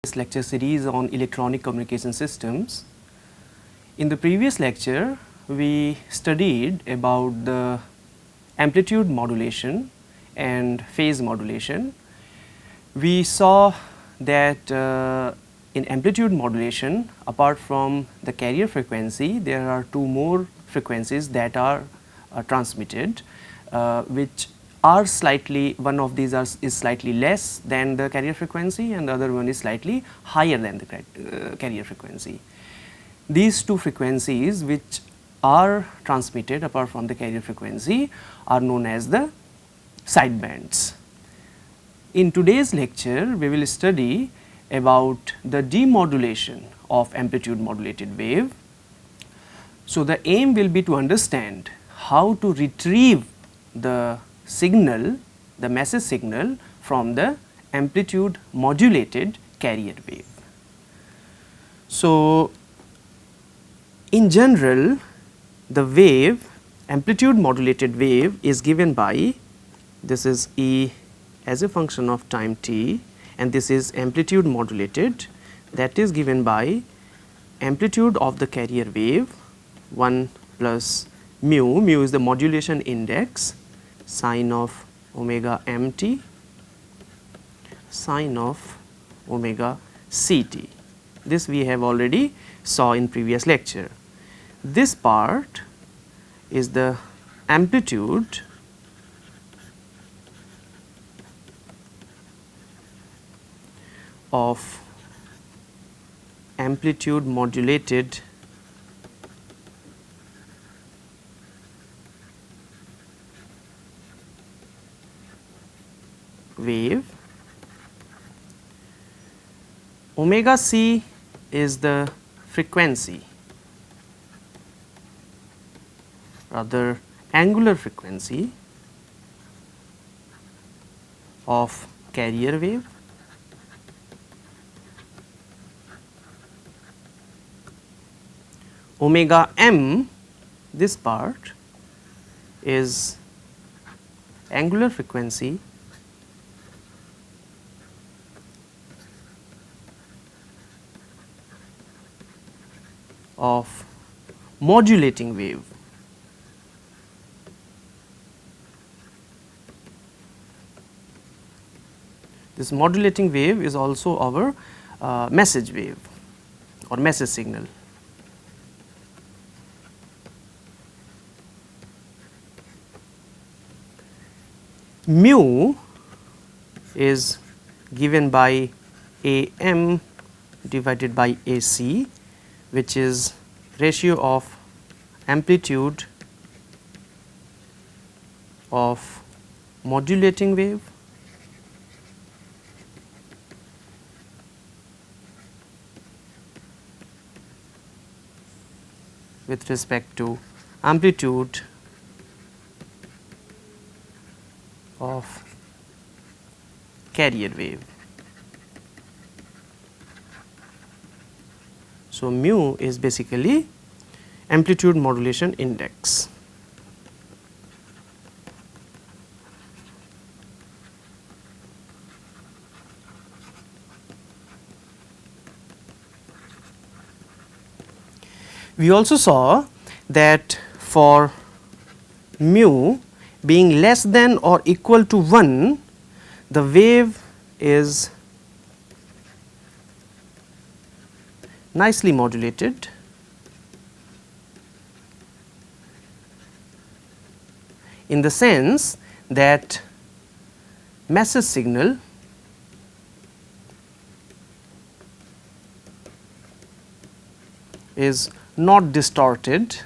this lecture series on electronic communication systems. In the previous lecture, we studied about the amplitude modulation and phase modulation. We saw that in amplitude modulation, apart from the carrier frequency, there are two more frequencies that are transmitted, which are slightly, one of these is slightly less than the carrier frequency and the other one is slightly higher than the carrier frequency. These two frequencies which are transmitted apart from the carrier frequency are known as the sidebands. In today's lecture, we will study about the demodulation of amplitude modulated wave. So, the aim will be to understand how to retrieve the signal, the message signal from the amplitude modulated carrier wave. So, in general, the wave, amplitude modulated wave is given by, this is E as a function of time t, and this is amplitude modulated, that is given by amplitude of the carrier wave 1 plus mu, mu is the modulation index, sine of omega mt, sine of omega ct. This we have already saw in previous lecture. This part is the amplitude of amplitude modulated wave. Omega c is the frequency, rather angular frequency of carrier wave. Omega m, this part is angular frequency of modulating wave. This modulating wave is also our message wave or message signal. Mu is given by AM divided by AC, which is ratio of amplitude of modulating wave with respect to amplitude of carrier wave. So, mu is basically amplitude modulation index. We also saw that for mu being less than or equal to 1, the wave is nicely modulated, in the sense that message signal is not distorted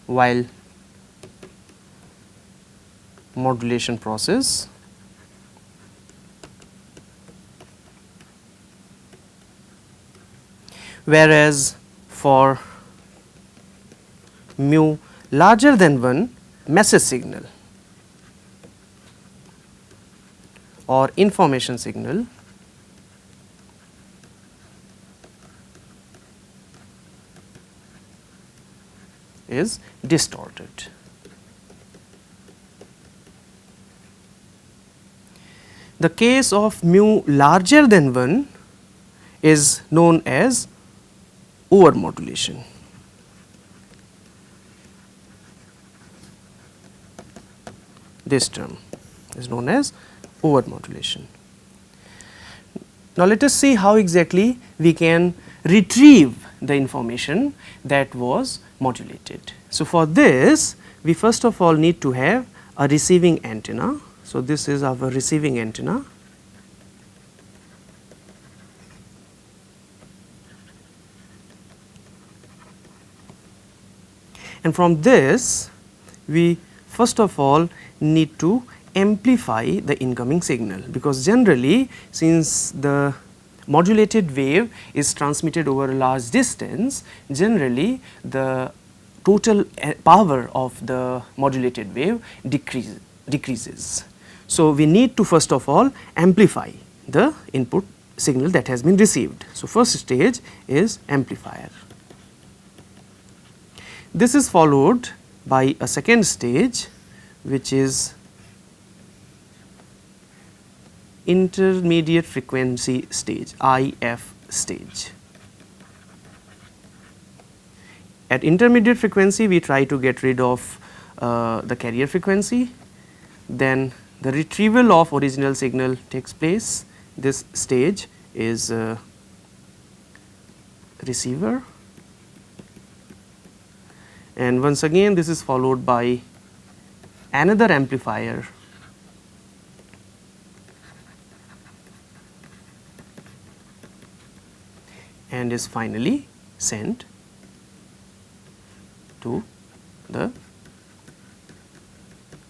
while modulation process, whereas for mu larger than 1 message signal or information signal is distorted. the case of mu larger than 1 is known as overmodulation. This term is known as overmodulation. Now, let us see how exactly we can retrieve the information that was modulated. So, for this we first of all need to have a receiving antenna. So, this is our receiving antenna. And from this we first of all need to amplify the incoming signal, because generally since the modulated wave is transmitted over a large distance, generally the total power of the modulated wave decreases. So, we need to first of all amplify the input signal that has been received. So, first stage is amplifier. This is followed by a second stage, which is intermediate frequency stage, IF stage. At intermediate frequency we try to get rid of the carrier frequency, then the retrieval of original signal takes place. This stage is receiver, and once again this is followed by another amplifier, and is finally sent to the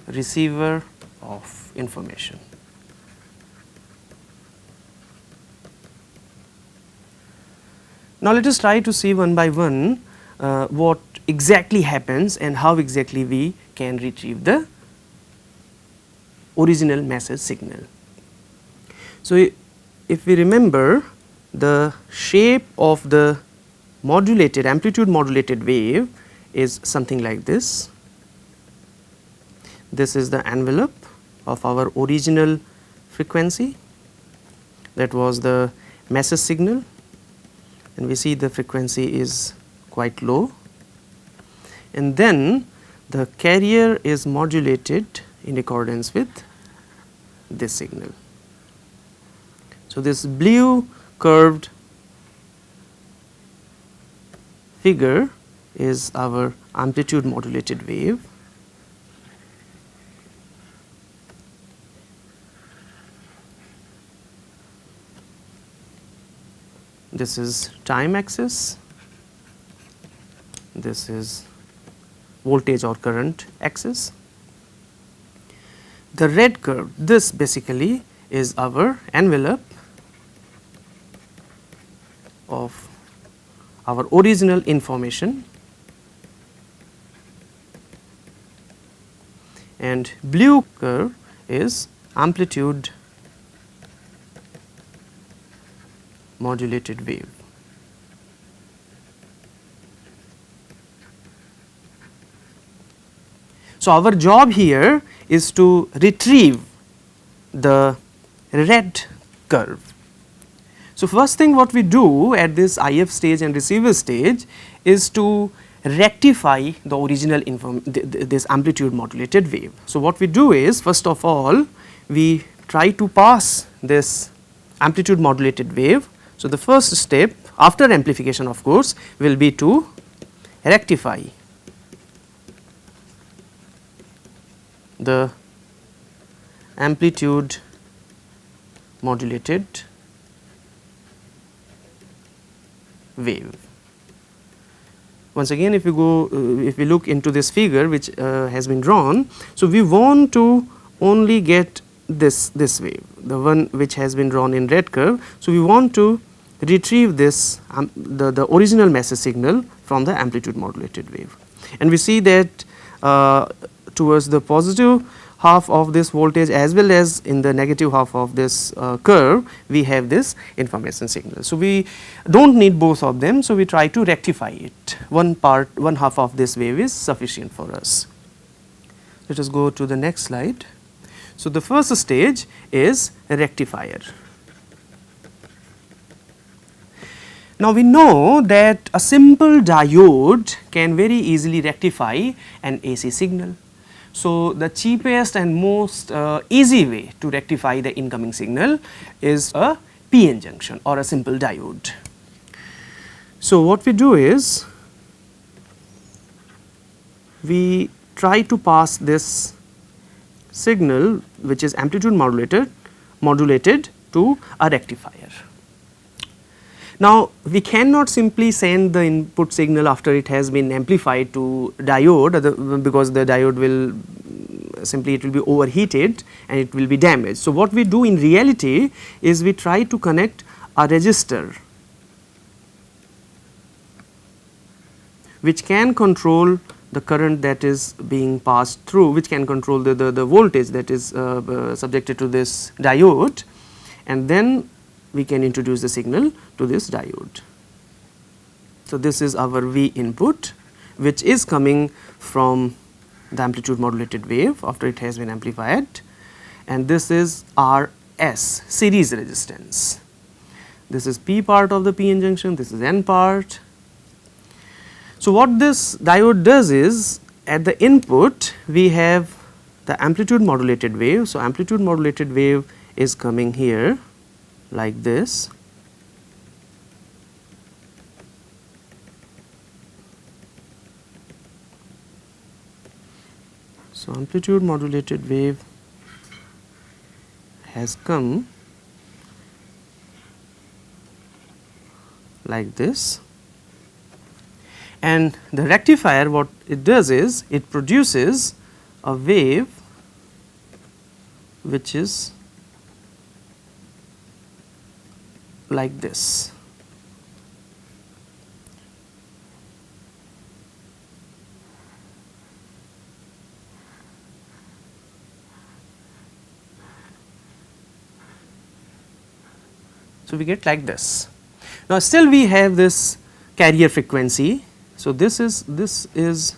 receiver of information. Now, let us try to see one by one what exactly happens and how exactly we can retrieve the original message signal. So, if we remember, the shape of the modulated amplitude modulated wave is something like this. This is the envelope of our original frequency, that was the message signal, and we see the frequency is quite low, and then the carrier is modulated in accordance with this signal. So, this blue curved figure is our amplitude modulated wave. This is time axis, this is voltage or current axis. The red curve, this basically is our envelope of our original information, and blue curve is amplitude modulated wave. So, our job here is to retrieve the red curve. So, first thing what we do at this IF stage and receiver stage is to rectify the original this amplitude modulated wave. So, what we do is, first of all we try to pass this amplitude modulated wave. So, the first step after amplification of course will be to rectify the amplitude modulated wave. Once again, if we go if we look into this figure which has been drawn, so we want to only get this wave, the one which has been drawn in red curve. So, we want to retrieve this the original message signal from the amplitude modulated wave, and we see that towards the positive half of this voltage as well as in the negative half of this curve we have this information signal. So, we do not need both of them. So, we try to rectify it. One half of this wave is sufficient for us. Let us go to the next slide. So, the first stage is rectifier. Now, we know that a simple diode can very easily rectify an AC signal. So, the cheapest and most easy way to rectify the incoming signal is a Pn junction or a simple diode. So, what we do is we try to pass this signal which is amplitude modulated to a rectifier. Now, we cannot simply send the input signal after it has been amplified to diode because the diode will simply it will be overheated and it will be damaged. So, what we do in reality is we try to connect a resistor which can control the current that is being passed through, which can control the voltage that is subjected to this diode, and then we can introduce the signal to this diode. So, this is our V input which is coming from the amplitude modulated wave after it has been amplified, and this is our S series resistance. This is P part of the Pn junction, this is N part. So, what this diode does is at the input we have the amplitude modulated wave. So, amplitude modulated wave is coming here like this. So, amplitude modulated wave has come like this, and the rectifier what it does is it produces a wave which is like this. So, we get like this. Now, still we have this carrier frequency. So, this is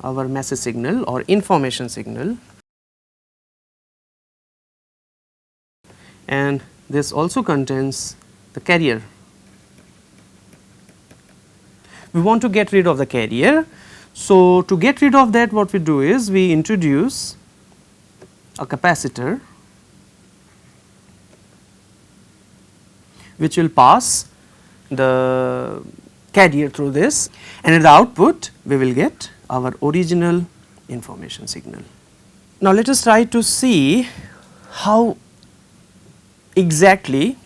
our message signal or information signal, and this also contains the carrier. We want to get rid of the carrier. So, to get rid of that what we do is we introduce a capacitor which will pass the carrier through this, and at the output we will get our original information signal. Now, let us try to see how exactly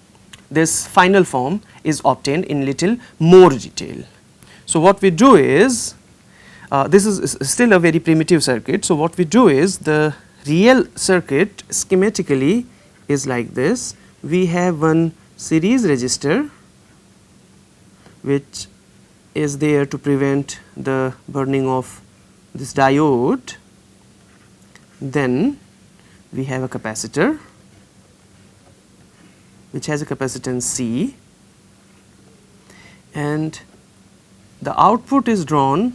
this final form is obtained in little more detail. So, what we do is this is still a very primitive circuit. So, what we do is the real circuit schematically is like this. We have one series resistor which is there to prevent the burning of this diode. Then we have a capacitor which has a capacitance C, and the output is drawn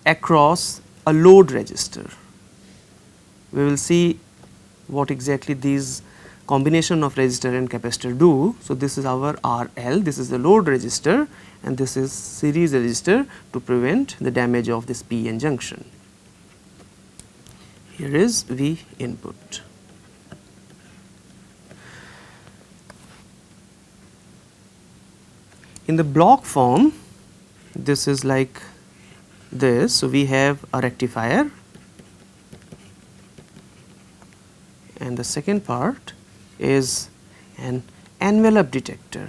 across a load resistor. We will see what exactly these combination of resistor and capacitor do. So, this is our RL, this is the load resistor, and this is series resistor to prevent the damage of this Pn junction. Here is V input. In the block form, this is like this. So, we have a rectifier, and the second part is an envelope detector.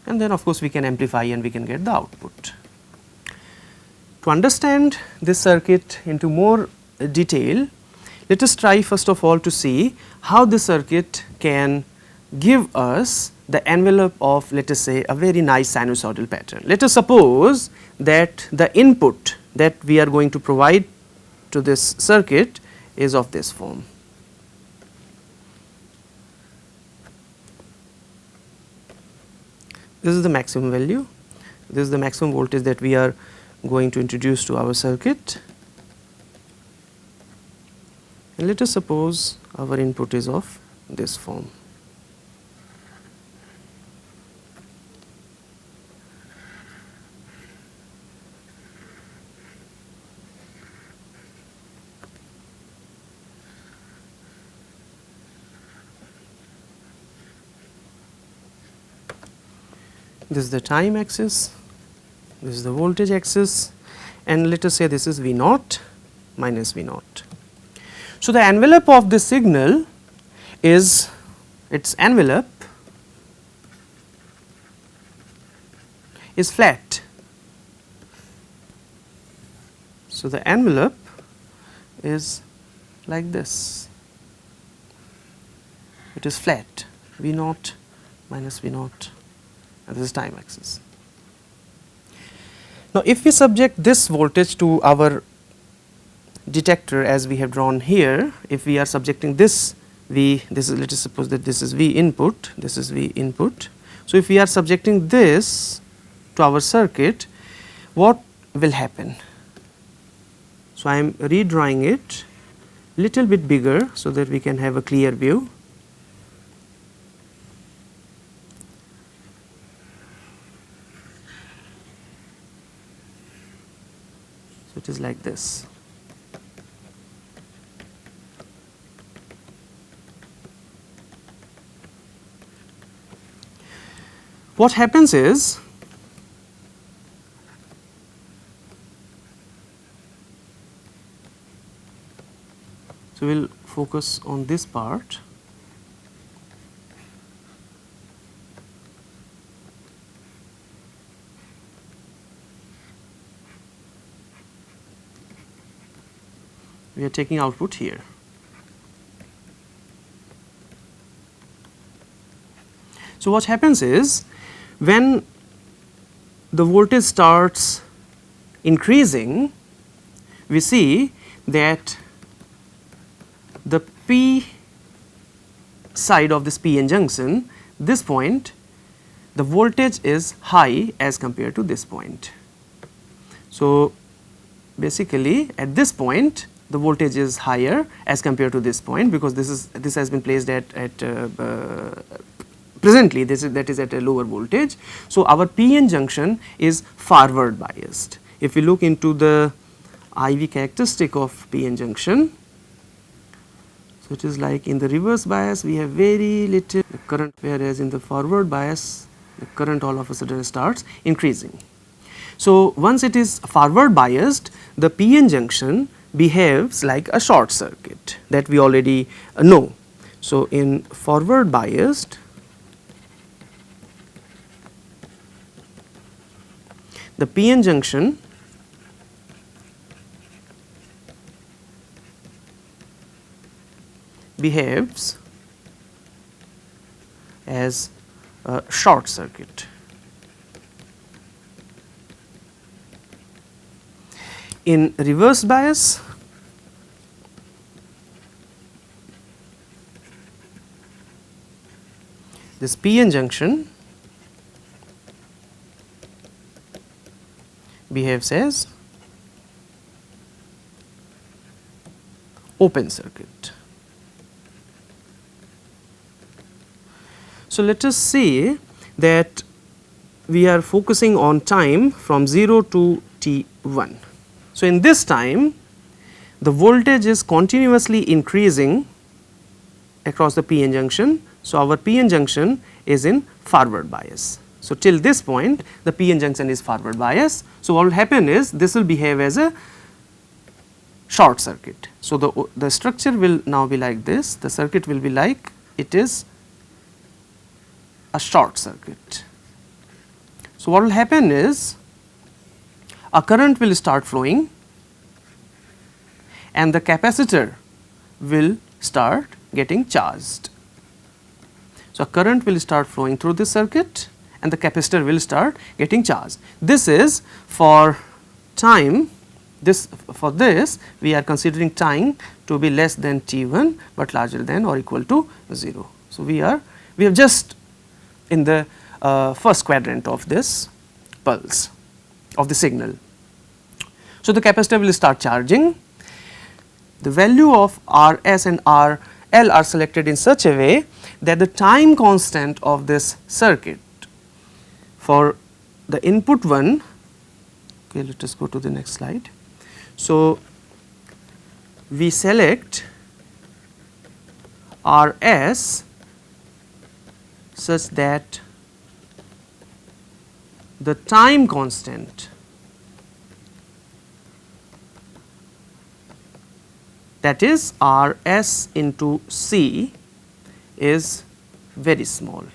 And then of course, we can amplify and we can get the output. To understand this circuit into more detail, let us try first of all to see how the circuit can give us the envelope of, let us say, a very nice sinusoidal pattern. Let us suppose that the input that we are going to provide to this circuit is of this form. this is the maximum value, this is the maximum voltage that we are going to introduce to our circuit, and let us suppose our input is of this form. This is the time axis, this is the voltage axis, and let us say this is V naught minus V naught. So, the envelope of this signal is, its envelope is flat. So, the envelope is like this, it is flat, V naught minus V naught, and this is time axis. Now, if we subject this voltage to our detector as we have drawn here, if we are subjecting this V, this is, let us suppose that this is V input, this is V input. So, if we are subjecting this to our circuit, what will happen? So, I am redrawing it little bit bigger so that we can have a clear view. So, it is like this. What happens is, so we will focus on this part. We are taking output here. So, what happens is, when the voltage starts increasing, we see that the P side of this Pn junction, this point, the voltage is high as compared to this point. So, basically at this point the voltage is higher as compared to this point, because this has been placed at presently that is at a lower voltage. So, our Pn junction is forward biased. If we look into the IV characteristic of Pn junction, so it is like in the reverse bias we have very little current, whereas in the forward bias the current all of a sudden starts increasing. So, once it is forward biased, the Pn junction behaves like a short circuit, that we already know. So, in forward biased, the Pn junction behaves as a short circuit. In reverse bias, this Pn junction behaves as open circuit. So, let us say that we are focusing on time from 0 to t1. So, in this time the voltage is continuously increasing across the Pn junction. So, our Pn junction is in forward bias. So, till this point the Pn junction is forward bias. So, what will happen is this will behave as a short circuit. So, the structure will now be like this, the circuit will be like it is a short circuit. So, what will happen is a current will start flowing and the capacitor will start getting charged. So, a current will start flowing through this circuit and the capacitor will start getting charged. This is for time, for this we are considering time to be less than t1 but larger than or equal to 0. So, we have just in the first quadrant of this pulse of the signal. So, the capacitor will start charging. The value of Rs and Rl are selected in such a way that the time constant of this circuit for the input one, okay, let us go to the next slide. So, we select Rs such that the time constant, that is Rs into C, is very small.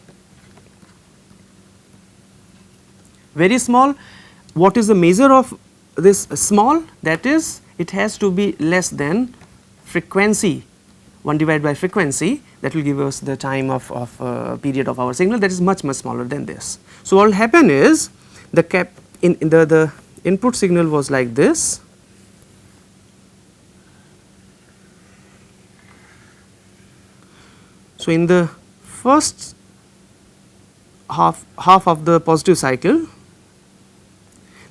Very small. What is the measure of this small? That is, it has to be less than frequency, 1 divided by frequency, that will give us the time of period of our signal, that is much smaller than this. So, what will happen is the the input signal was like this. So, in the first half of the positive cycle,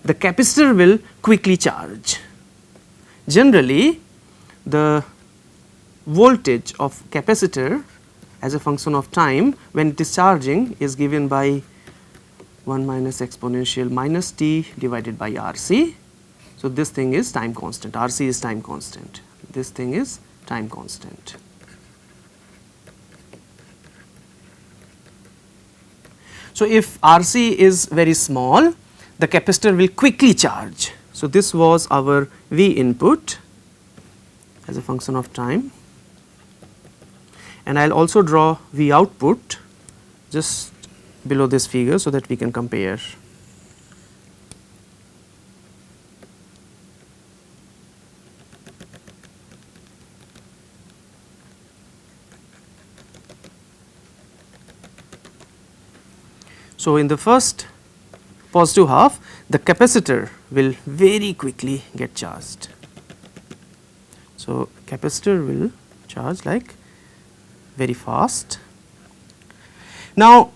the capacitor will quickly charge. Generally, the voltage of capacitor as a function of time when it is charging is given by 1 minus exponential minus t divided by RC. So, this thing is time constant, RC is time constant, this thing is time constant. So, if RC is very small, the capacitor will quickly charge. So, this was our V input as a function of time, and I will also draw V output just below this figure so that we can compare. So, in the first positive half, the capacitor will very quickly get charged. So, capacitor will charge like very fast. Now,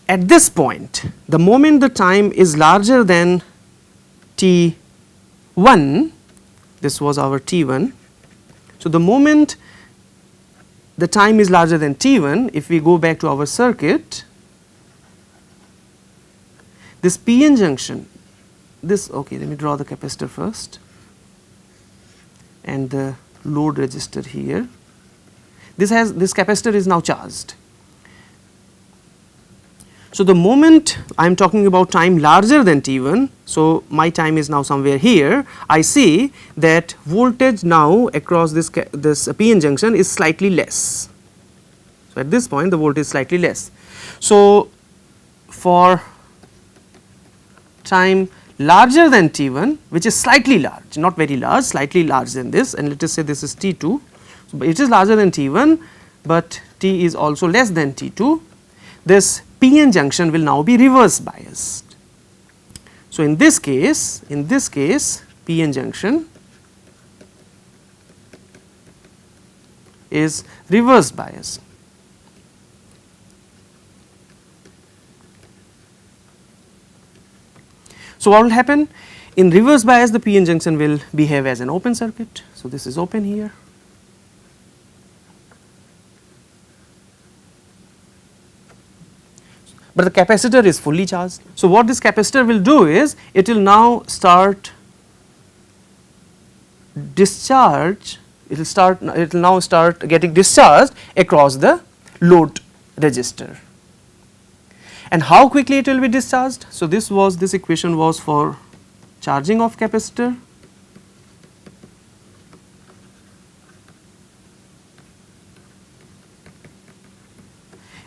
at this point, the moment the time is larger than t1, this was our t1. So, the moment the time is larger than t1, if we go back to our circuit, this Pn junction, this, okay, let me draw the capacitor first and the load resistor here. This capacitor is now charged. So, the moment I am talking about time larger than t1, so my time is now somewhere here, I see that voltage now across this Pn junction is slightly less. So, at this point the voltage is slightly less. So, for time larger than t1, which is slightly large, not very large, slightly large than this, and let us say this is t2. So, it is larger than t1, but t is also less than t2. This Pn junction will now be reverse biased. So, in this case Pn junction is reverse biased. So, what will happen? In reverse bias, the Pn junction will behave as an open circuit. So, this is open here. But the capacitor is fully charged. So, what this capacitor will do is, it will now start discharge, it will now start getting discharged across the load resistor. And how quickly it will be discharged? So, this equation was for charging of capacitor.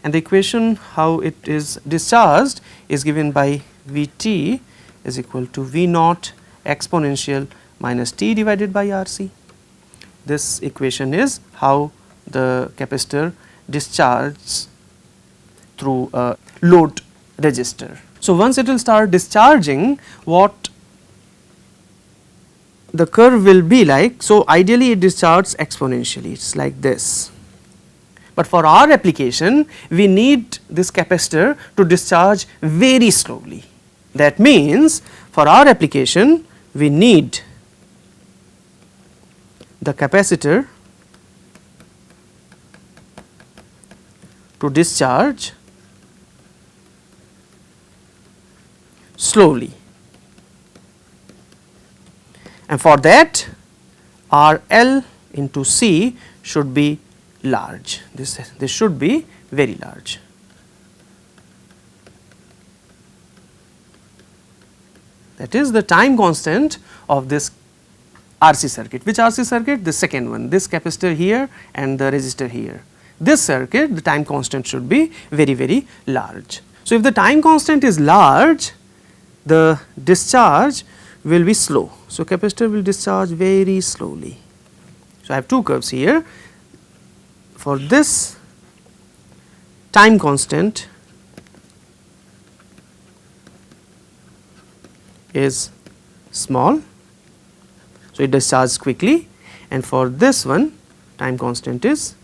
And the equation how it is discharged is given by Vt is equal to V naught exponential minus t divided by RC. This equation is how the capacitor discharges through a load resistor. So, once it will start discharging, what the curve will be like, so ideally it discharges exponentially, it is like this. but for our application we need this capacitor to discharge very slowly. That means for our application we need the capacitor to discharge slowly, and for that RL into C should be large. This should be very large. That is the time constant of this RC circuit. Which RC circuit? The second one, this capacitor here and the resistor here. This circuit, the time constant should be very, very large. So, if the time constant is large, the discharge will be slow. So, capacitor will discharge very slowly. So, I have two curves here. For this time constant is small, so it discharges quickly, and for this one time constant is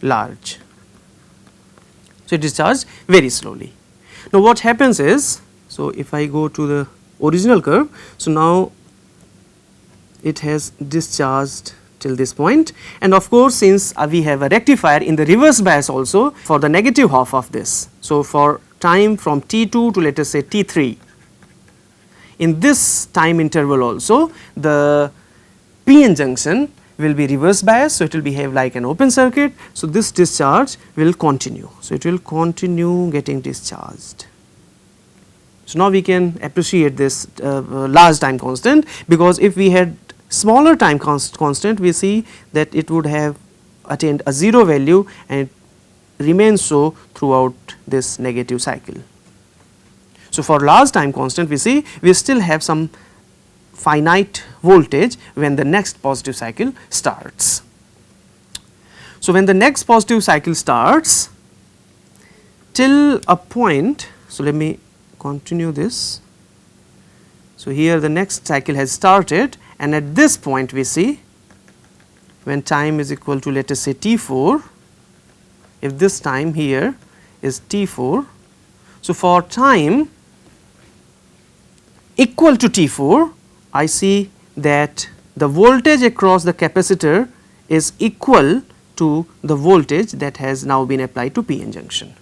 large. So, it discharges very slowly. Now, what happens is, so if I go to the original curve, so now it has discharged till this point, and of course, since we have a rectifier in the reverse bias also for the negative half of this. So, for time from T2 to let us say T3, in this time interval also the PN junction will be reverse bias, so it will behave like an open circuit. So, this discharge will continue. So, it will continue getting discharged. So, now we can appreciate this large time constant, because if we had smaller time constant, we see that it would have attained a 0 value and it remains so throughout this negative cycle. So, for large time constant we see we still have some finite voltage when the next positive cycle starts. So, when the next positive cycle starts till a point, so let me continue this. So, here the next cycle has started, and at this point we see when time is equal to let us say T4, if this time here is T4. So, for time equal to T4, I see that the voltage across the capacitor is equal to the voltage that has now been applied to PN junction.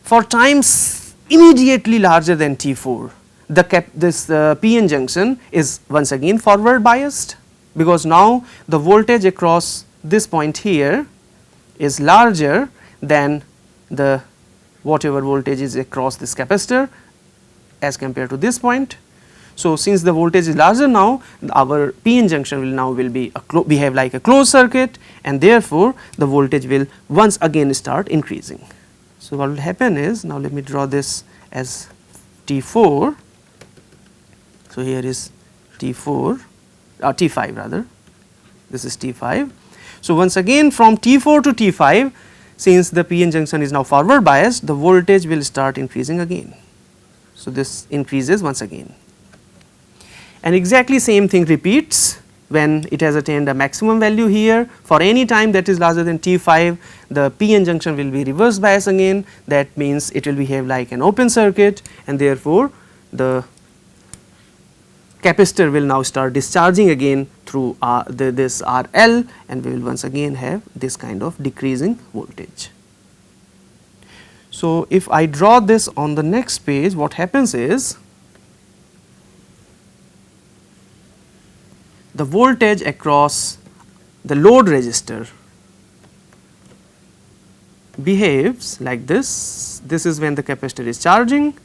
For times immediately larger than T4, this PN junction is once again forward biased, because now the voltage across this point here is larger than the whatever voltage is across this capacitor as compared to this point. So, since the voltage is larger now, our PN junction will be behave like a closed circuit, and therefore, the voltage will once again start increasing. So, what will happen is, now let me draw this as T4. So, here is T4 or T5 rather, this is T5. So, once again from T4 to T5, since the PN junction is now forward biased, the voltage will start increasing again. So, this increases once again, and exactly same thing repeats when it has attained a maximum value here. For any time that is larger than T5, the PN junction will be reverse bias again. That means it will behave like an open circuit, and therefore, the capacitor will now start discharging again through this RL, and we will once again have this kind of decreasing voltage. So, if I draw this on the next page, what happens is, the voltage across the load resistor behaves like this. This is when the capacitor is charging,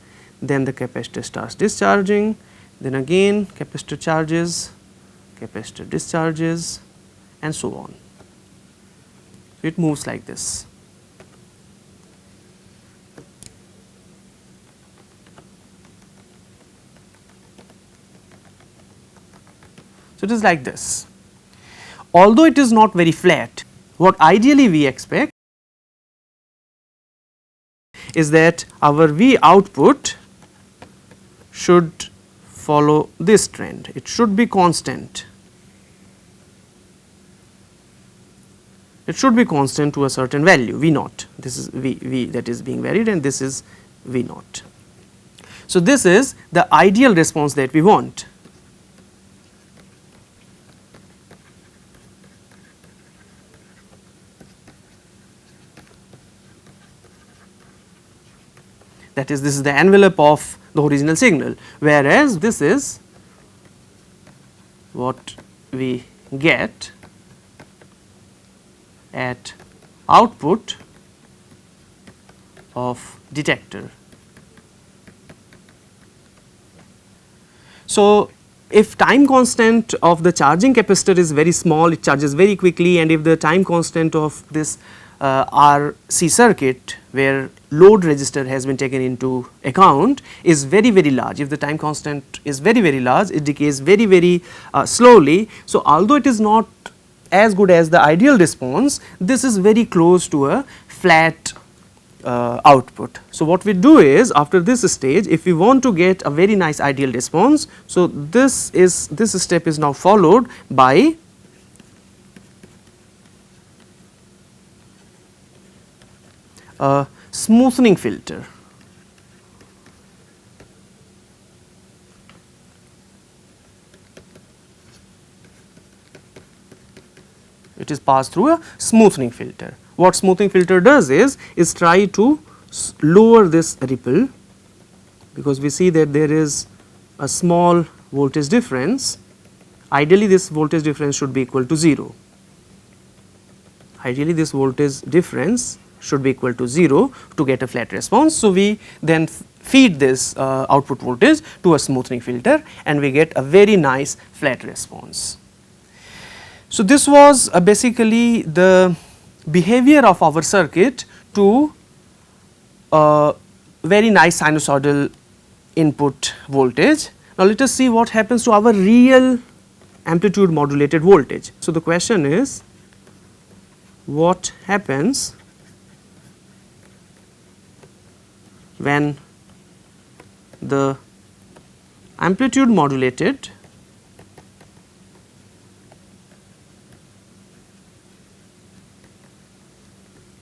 then the capacitor starts discharging, then again capacitor charges, capacitor discharges, and so on. So, it moves like this. So, it is like this. Although it is not very flat, what ideally we expect is that our V output should follow this trend. It should be constant. It should be constant to a certain value V naught. This is V that is being varied, and this is V naught. So, this is the ideal response that we want. That is, this is the envelope of the original signal, whereas this is what we get at output of detector. So, if time constant of the charging capacitor is very small, it charges very quickly, and if the time constant of this RC circuit where load resistor has been taken into account is very large, if the time constant is very large, it decays very slowly. So, although it is not as good as the ideal response, this is very close to a flat output. So, what we do is, after this stage, if we want to get a very nice ideal response, so this step is now followed by a smoothening filter. It is passed through a smoothening filter. What smoothing filter does is try to lower this ripple, because we see that there is a small voltage difference. Ideally, this voltage difference should be equal to 0. Ideally, this voltage difference should be equal to 0 to get a flat response. So, we then feed this output voltage to a smoothening filter, and we get a very nice flat response. So, this was basically the behavior of our circuit to a very nice sinusoidal input voltage. Now, let us see what happens to our real amplitude modulated voltage. So, the question is, what happens when the amplitude modulated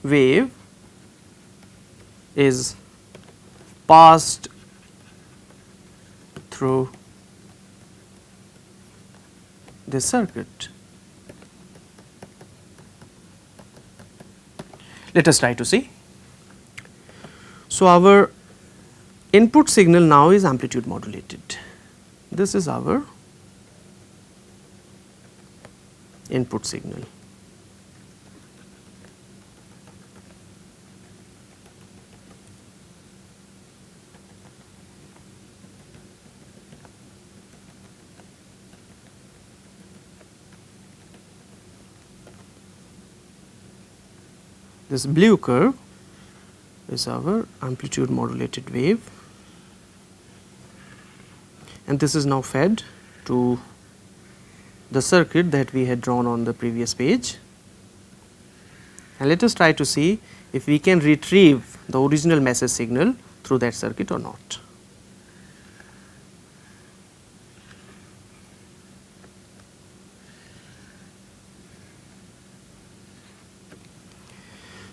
wave is passed through this circuit? Let us try to see. So, our input signal now is amplitude modulated. This is our input signal. This blue curve is our amplitude modulated wave, and this is now fed to the circuit that we had drawn on the previous page. And let us try to see if we can retrieve the original message signal through that circuit or not.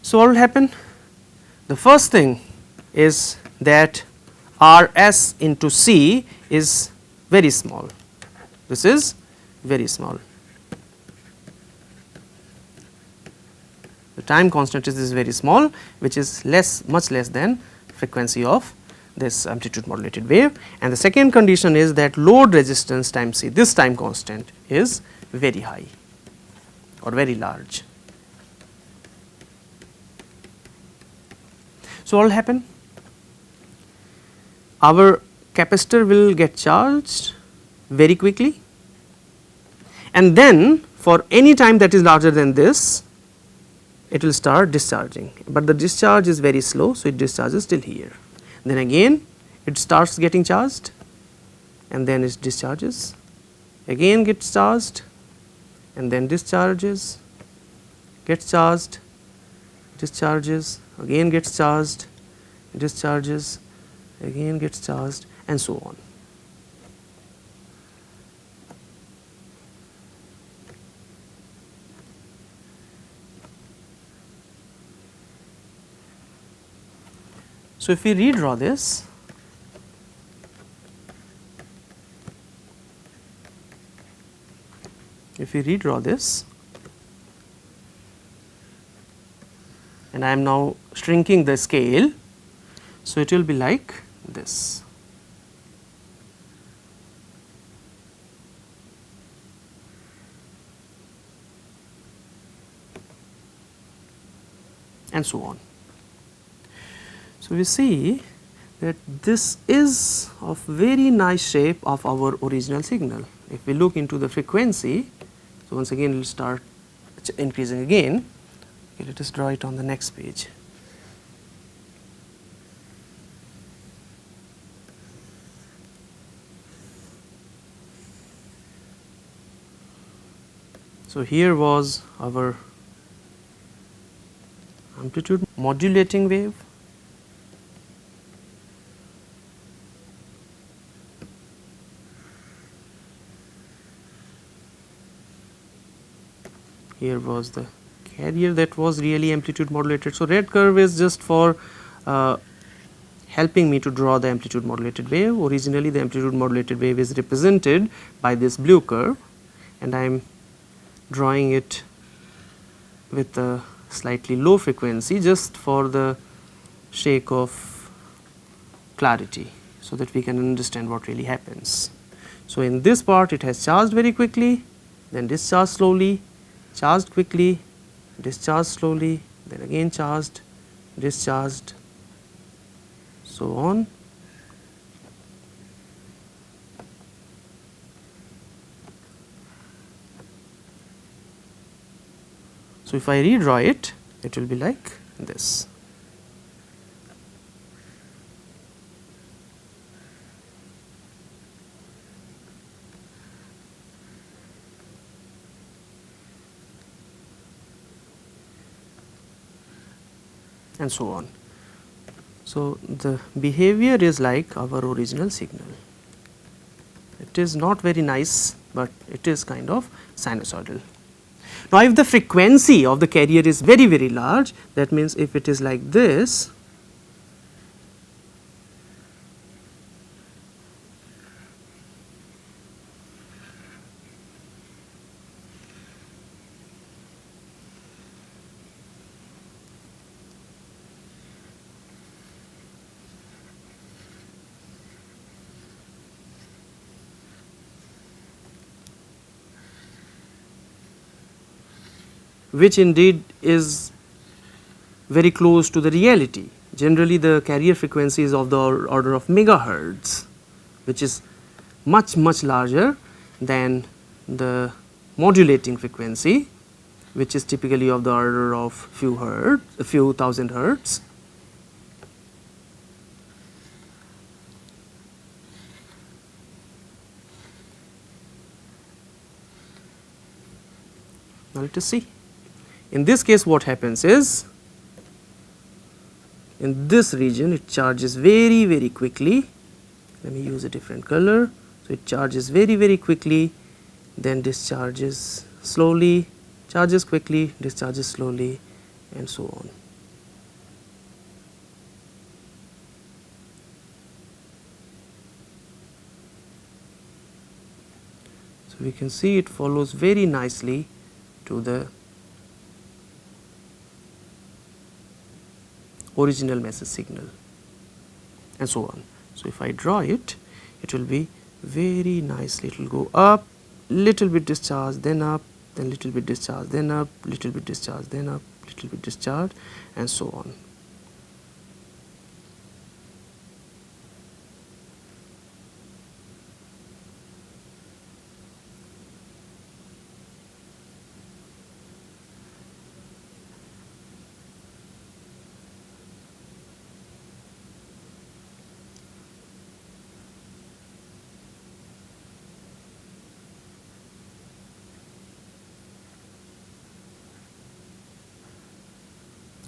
So, what will happen? The first thing is that Rs into C is very small. This is very small. The time constant is very small, which is much less than frequency of this amplitude modulated wave. And the second condition is that load resistance times C, this time constant, is very high or very large. So, what will happen? Our capacitor will get charged very quickly, and then for any time that is larger than this, it will start discharging, but the discharge is very slow. So, it discharges till here, then again it starts getting charged, and then it discharges, again gets charged, and then discharges, gets charged, discharges, again gets charged, discharges, again gets charged, and so on. So, if we redraw this, and I am now shrinking the scale, so it will be like this. And so on. So, we see that this is of very nice shape of our original signal. If we look into the frequency, so once again it will start increasing again. Okay, let us draw it on the next page. So, here was our amplitude modulating wave. Here was the carrier that was really amplitude modulated. So, red curve is just for helping me to draw the amplitude modulated wave. Originally the amplitude modulated wave is represented by this blue curve, and I am drawing it with a slightly low frequency just for the sake of clarity, so that we can understand what really happens. So, in this part it has charged very quickly, then discharged slowly, charged quickly, discharged slowly, then again charged, discharged, so on. So, if I redraw it, it will be like this. And so on. So, the behavior is like our original signal. It is not very nice, but it is kind of sinusoidal. Now, if the frequency of the carrier is very, very large, that means if it is like this, which indeed is very close to the reality. Generally, the carrier frequency is of the order of megahertz, which is much larger than the modulating frequency, which is typically of the order of a few thousand hertz. Now, let us see. In this case, what happens is, in this region it charges very quickly. Let me use a different color. So, it charges very quickly, then discharges slowly, charges quickly, discharges slowly, and so on. So, we can see it follows very nicely to the original message signal, and so on. So, if I draw it, it will be very nicely, it will go up, little bit discharge, then up, then little bit discharge, then up, little bit discharge, then up, little bit discharge, and so on.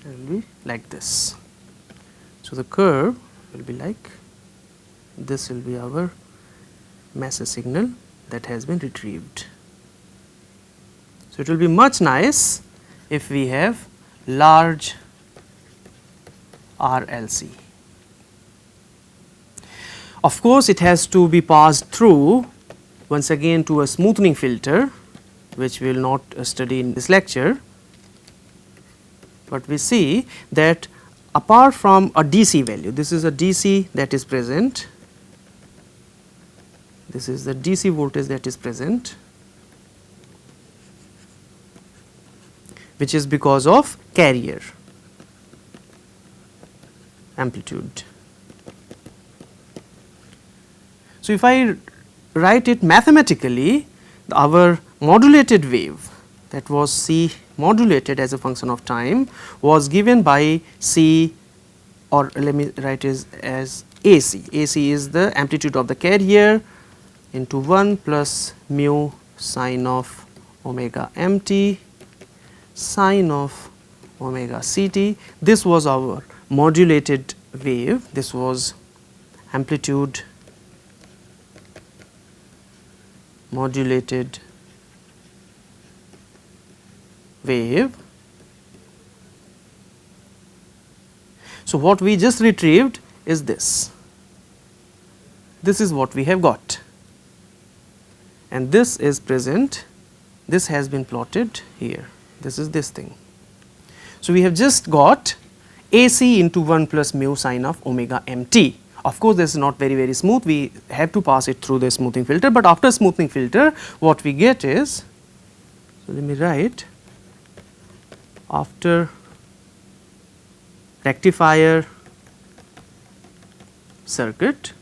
It will be like this. So, the curve will be like this, will be our message signal that has been retrieved. So, it will be much nice if we have large RLC. Of course, it has to be passed through once again to a smoothening filter, which we will not study in this lecture, but we see that apart from a DC value, this is a DC that is present, this is the DC voltage that is present, which is because of carrier amplitude. So, if I write it mathematically, our modulated wave, that was C modulated as a function of time, was given by C, or let me write it as AC. AC is the amplitude of the carrier into 1 plus mu sine of omega mt sine of omega ct. This was our modulated wave, this was amplitude modulated wave. So, what we just retrieved is this. This is what we have got, and this is present, this has been plotted here, this is this thing. So, we have just got AC into 1 plus mu sine of omega mt. Of course, this is not very smooth, we have to pass it through the smoothing filter, but after smoothing filter what we get is, so let me write, after rectifier circuit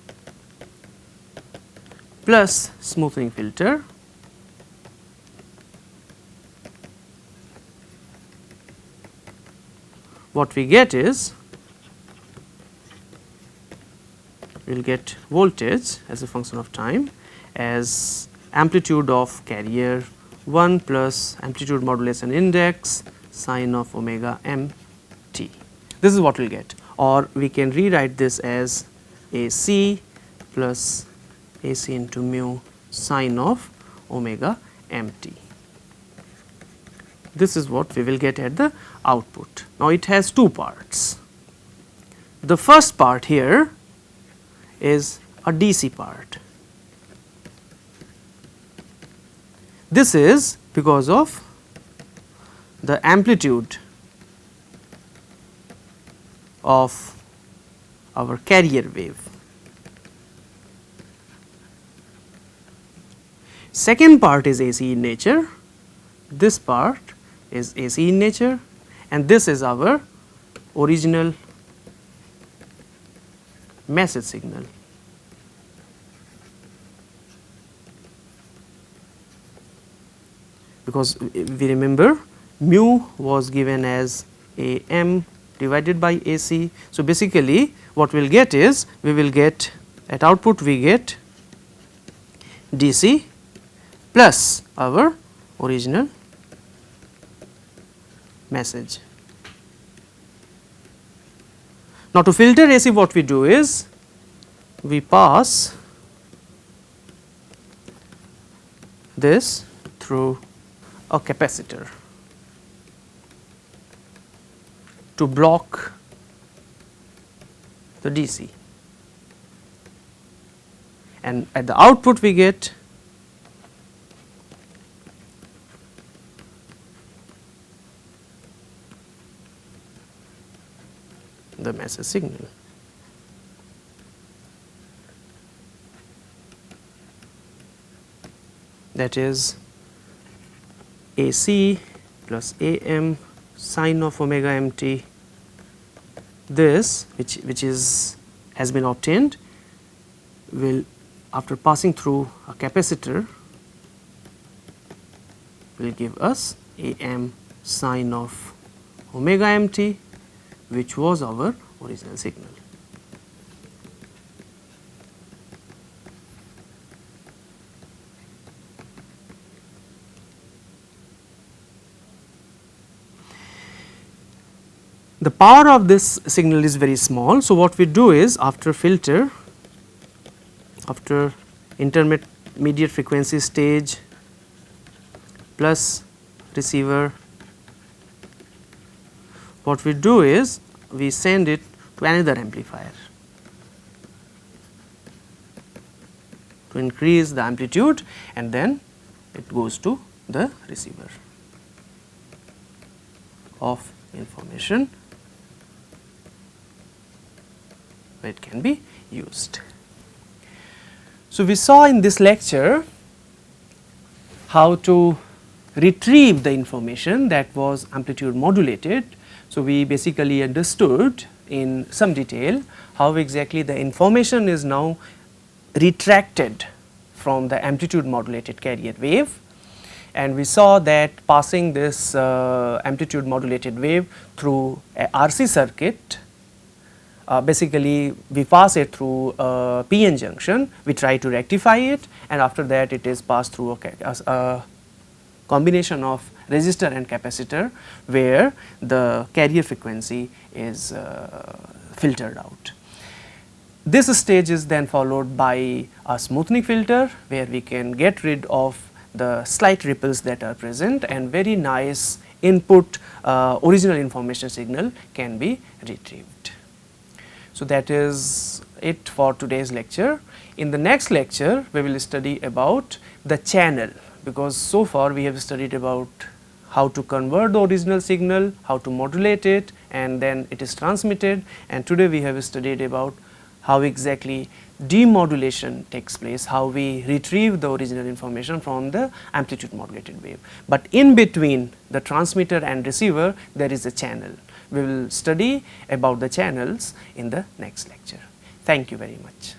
plus smoothing filter, what we get is, we will get voltage as a function of time as amplitude of carrier 1 plus amplitude modulation index sine of omega mt. This is what we will get, or we can rewrite this as AC plus AC into mu sine of omega mt. This is what we will get at the output. Now, it has two parts. The first part here is a DC part. This is because of the amplitude of our carrier wave. Second part is AC in nature, this part is AC in nature, and this is our original message signal. Because we remember mu was given as AM divided by AC. So, basically what we will get is, we will get at output we get DC plus our original message. Now, to filter AC what we do is, we pass this through a capacitor to block the DC, and at the output we get the message signal. That is AC plus AM sine of omega mt. This which is has been obtained will, after passing through a capacitor, will give us AM sine of omega mt, which was our original signal. The power of this signal is very small. So, what we do is, after filter, after intermediate frequency stage plus receiver, what we do is we send it to another amplifier. to increase the amplitude, and then it goes to the receiver of information where it can be used. So, we saw in this lecture how to retrieve the information that was amplitude modulated. So, we basically understood in some detail how exactly the information is now retracted from the amplitude modulated carrier wave, and we saw that passing this amplitude modulated wave through a RC circuit, basically we pass it through a PN junction, we try to rectify it, and after that it is passed through a combination of resistor and capacitor where the carrier frequency is filtered out. This stage is then followed by a smoothening filter where we can get rid of the slight ripples that are present, and very nice input original information signal can be retrieved. So, that is it for today's lecture. In the next lecture we will study about the channel, because so far we have studied about how to convert the original signal, how to modulate it, and then it is transmitted, and today we have studied about how exactly demodulation takes place, how we retrieve the original information from the amplitude modulated wave. But in between the transmitter and receiver there is a channel. We will study about the channels in the next lecture. Thank you very much.